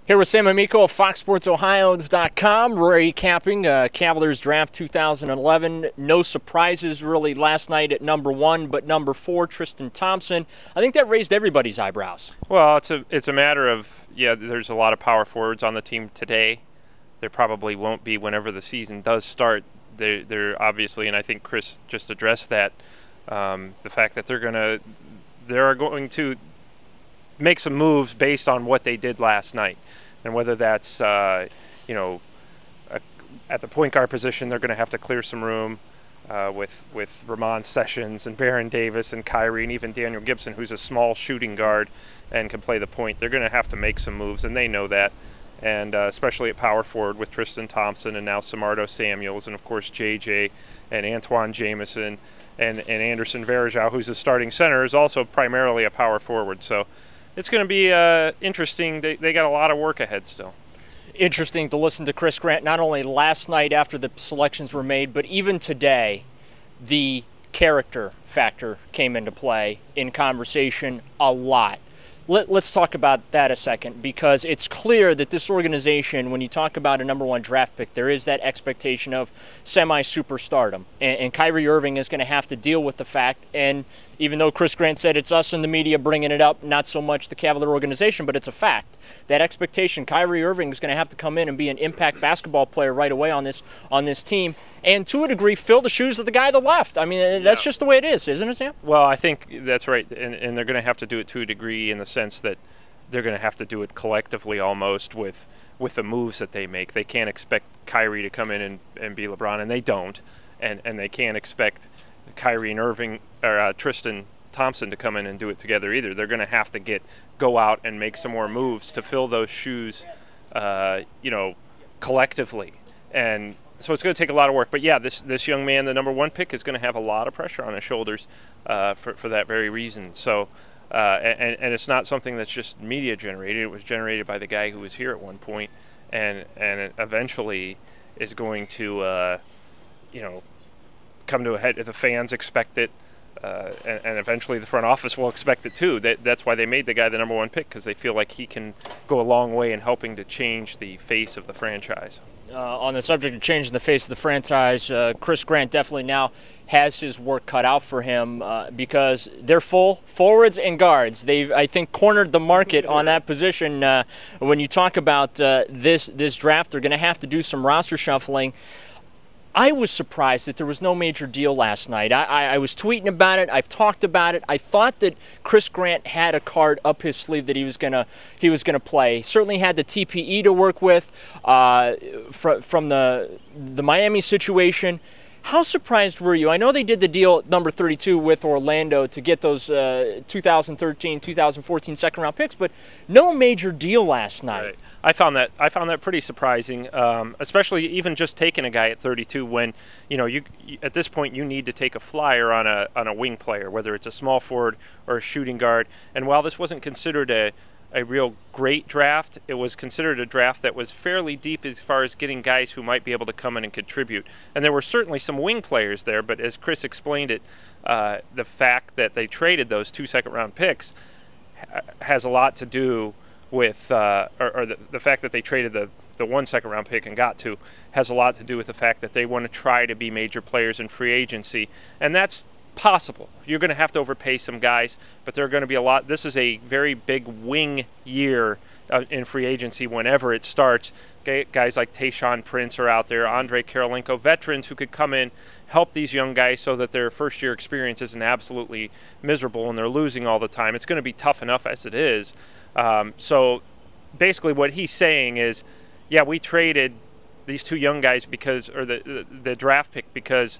Here with Sam Amico of FoxSportsOhio.com, recapping Cavaliers draft 2011. No surprises really last night at number 1, but number 4, Tristan Thompson. I think that raised everybody's eyebrows. Well, it's a matter of, there's a lot of power forwards on the team today. There probably won't be whenever the season does start. They're obviously, and I think Chris just addressed that, the fact that they're going to make some moves based on what they did last night. And whether that's, at the point guard position, they're going to have to clear some room with Ramon Sessions and Baron Davis and Kyrie and even Daniel Gibson, who's a small shooting guard and can play the point. They're going to have to make some moves, and they know that. And especially at power forward with Tristan Thompson and now Samardo Samuels and, of course, JJ and Antoine Jamison and Anderson Varejao, who's the starting center, is also primarily a power forward. So it's going to be interesting. They got a lot of work ahead still. Interesting to listen to Chris Grant, not only last night after the selections were made, but even today, the character factor came into play in conversation a lot. Let's talk about that a second, because it's clear that this organization, when you talk about a number 1 draft pick, there is that expectation of semi-superstardom. And Kyrie Irving is going to have to deal with the fact, and even though Chris Grant said it's us in the media bringing it up, not so much the Cavalier organization, but it's a fact. That expectation, Kyrie Irving is going to have to come in and be an impact basketball player right away on this team, and to a degree fill the shoes of the guy to the left. I mean, that's just the way it is, isn't it, Sam? Well, I think that's right, and they're going to have to do it to a degree in the sense that they're going to have to do it collectively almost with the moves that they make. They can't expect Kyrie to come in and be LeBron, and they don't, and they can't expect Kyrie and Irving or Tristan Thompson to come in and do it together either. They're going to have to go out and make some more moves to fill those shoes, collectively. And so it's going to take a lot of work. But yeah, this young man, the number 1 pick, is going to have a lot of pressure on his shoulders for that very reason. So, and it's not something that's just media generated. It was generated by the guy who was here at one point, and it eventually is going to, come to a head. The fans expect it, and eventually the front office will expect it too. That's why they made the guy the number 1 pick, because they feel like he can go a long way in helping to change the face of the franchise. On the subject of changing the face of the franchise, Chris Grant definitely now has his work cut out for him because they're full forwards and guards. They've, I think, cornered the market on that position. When you talk about this draft, they're going to have to do some roster shuffling. I was surprised that there was no major deal last night. I was tweeting about it. I've talked about it. I thought that Chris Grant had a card up his sleeve that he was gonna play. Certainly had the TPE to work with from the Miami situation. How surprised were you? I know they did the deal at number 32 with Orlando to get those 2013, 2014 second-round picks, but no major deal last night. Right. I found that pretty surprising, especially even just taking a guy at 32 when you at this point you need to take a flyer on a wing player, whether it's a small forward or a shooting guard. And while this wasn't considered a real great draft, it was considered a draft that was fairly deep as far as getting guys who might be able to come in and contribute. And there were certainly some wing players there, but as Chris explained it, the fact that they traded those 2 second-round picks has a lot to do with, the fact that they traded the 1 second-round pick and got 2 has a lot to do with the fact that they want to try to be major players in free agency. And that's possible. You're going to have to overpay some guys, but there are going to be a lot. This is a very big wing year in free agency whenever it starts. Guys like Tayshaun Prince are out there, Andre Karolinko, veterans who could come in, help these young guys so that their first-year experience isn't absolutely miserable and they're losing all the time. It's going to be tough enough as it is. So basically what he's saying is, yeah, we traded these 2 young guys because, or the draft pick, because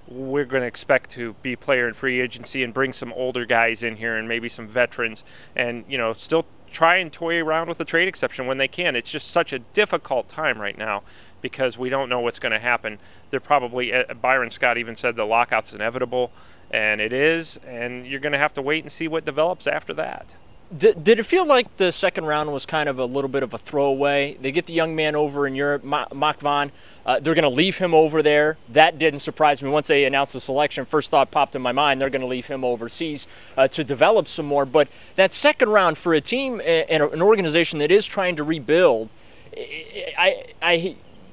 we're going to expect to be player in free agency and bring some older guys in here and maybe some veterans and, still try and toy around with the trade exception when they can. It's just such a difficult time right now because we don't know what's going to happen. They're probably, Byron Scott even said the lockout's inevitable, and it is, and you're going to have to wait and see what develops after that. Did it feel like the second round was kind of a little bit of a throwaway? They get the young man over in Europe, Mach Van. They're going to leave him over there. That didn't surprise me. Once they announced the selection, first thought popped in my mind, they're going to leave him overseas to develop some more. But that second round for a team and an organization that is trying to rebuild,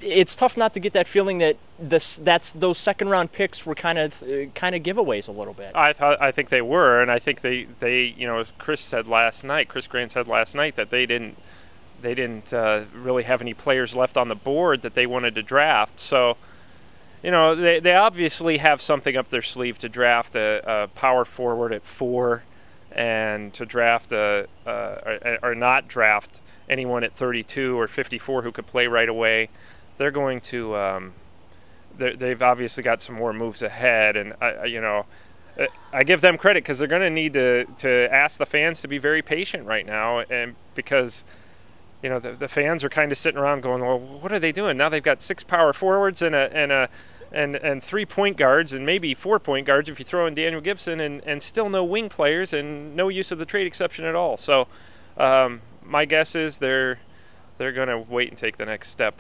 it's tough not to get that feeling that those second round picks were kind of giveaways a little bit. I think they were, and I think they as Chris Grant said last night that they didn't really have any players left on the board that they wanted to draft. So, they obviously have something up their sleeve to draft a power forward at 4, and to draft or not draft anyone at 32 or 54 who could play right away. They're going to they've obviously got some more moves ahead, and I give them credit because they're going to need to ask the fans to be very patient right now, and because the fans are kind of sitting around going, well, what are they doing now? They've got 6 power forwards and 3 point guards and maybe 4 point guards if you throw in Daniel Gibson, and still no wing players and no use of the trade exception at all. So my guess is they're going to wait and take the next step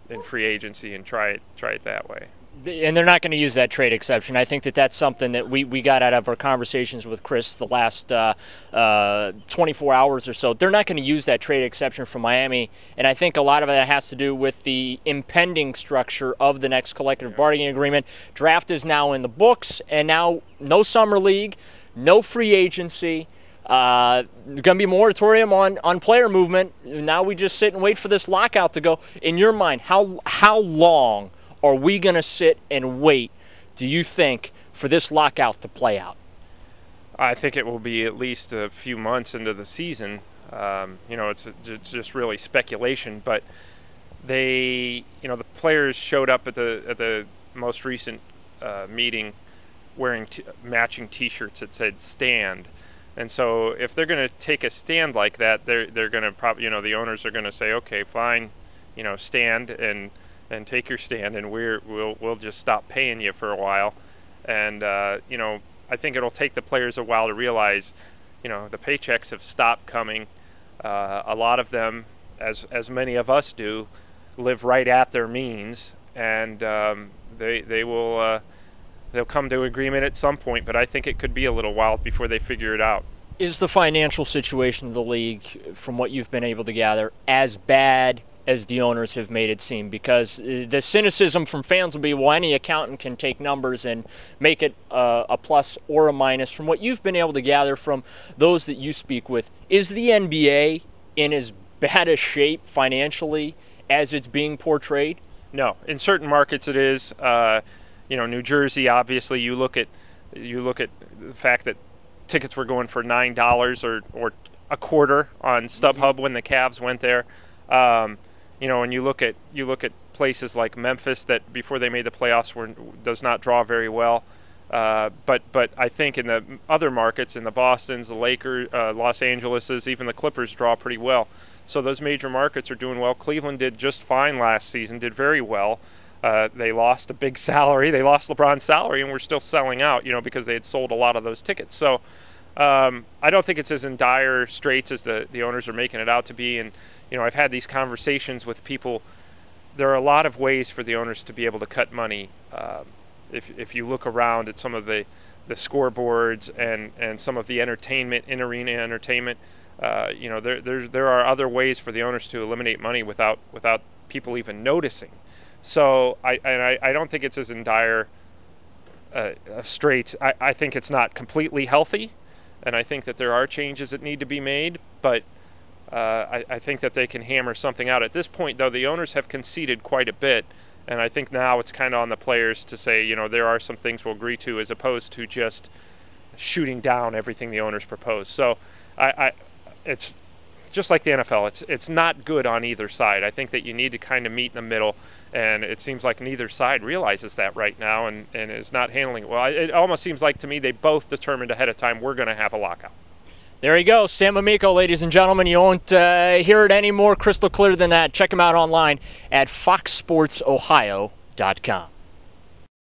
in free agency and try it that way. And they're not going to use that trade exception. I think that's something that we got out of our conversations with Chris the last 24 hours or so. They're not going to use that trade exception from Miami, and I think a lot of that has to do with the impending structure of the next collective bargaining agreement. Draft is now in the books, and now no summer league, no free agency. There's going to be a moratorium on player movement. Now we just sit and wait for this lockout to go. In your mind, how long are we going to sit and wait, do you think, for this lockout to play out? I think it will be at least a few months into the season. It's just really speculation, but the players showed up at the most recent meeting wearing matching T-shirts that said "Stand." And so if they're going to take a stand like that, they're going to probably, the owners are going to say, okay, fine, stand and take your stand, and we'll just stop paying you for a while. And I think it'll take the players a while to realize, the paychecks have stopped coming. A lot of them, as many of us do, live right at their means, and they'll come to agreement at some point, but I think it could be a little while before they figure it out. Is the financial situation of the league, from what you've been able to gather, as bad as the owners have made it seem? Because the cynicism from fans will be, well, any accountant can take numbers and make it a plus or a minus. From what you've been able to gather from those that you speak with, is the NBA in as bad a shape financially as it's being portrayed? No. In certain markets it is. New Jersey, obviously, you look at the fact that tickets were going for $9 or a quarter on StubHub when the Cavs went there. And you look at places like Memphis that before they made the playoffs does not draw very well. But I think in the other markets, in the Bostons, the Lakers, Los Angeleses, even the Clippers draw pretty well. So those major markets are doing well. Cleveland did just fine last season, did very well. They lost a big salary. They lost LeBron's salary, and we're still selling out, because they had sold a lot of those tickets. So I don't think it's as in dire straits as the owners are making it out to be. And, I've had these conversations with people. There are a lot of ways for the owners to be able to cut money. If you look around at some of the scoreboards and some of the entertainment, in-arena entertainment, there are other ways for the owners to eliminate money without people even noticing. So I don't think it's as in dire straits. I think it's not completely healthy, and I think that there are changes that need to be made, but I think that they can hammer something out. At this point, though, the owners have conceded quite a bit, and I think now it's kind of on the players to say, there are some things we'll agree to, as opposed to just shooting down everything the owners propose. So it's just like the NFL. It's not good on either side. I think that you need to kind of meet in the middle, and it seems like neither side realizes that right now and is not handling it well. It almost seems like to me they both determined ahead of time we're going to have a lockout. There you go, Sam Amico, ladies and gentlemen. You won't hear it any more crystal clear than that. Check him out online at foxsportsohio.com.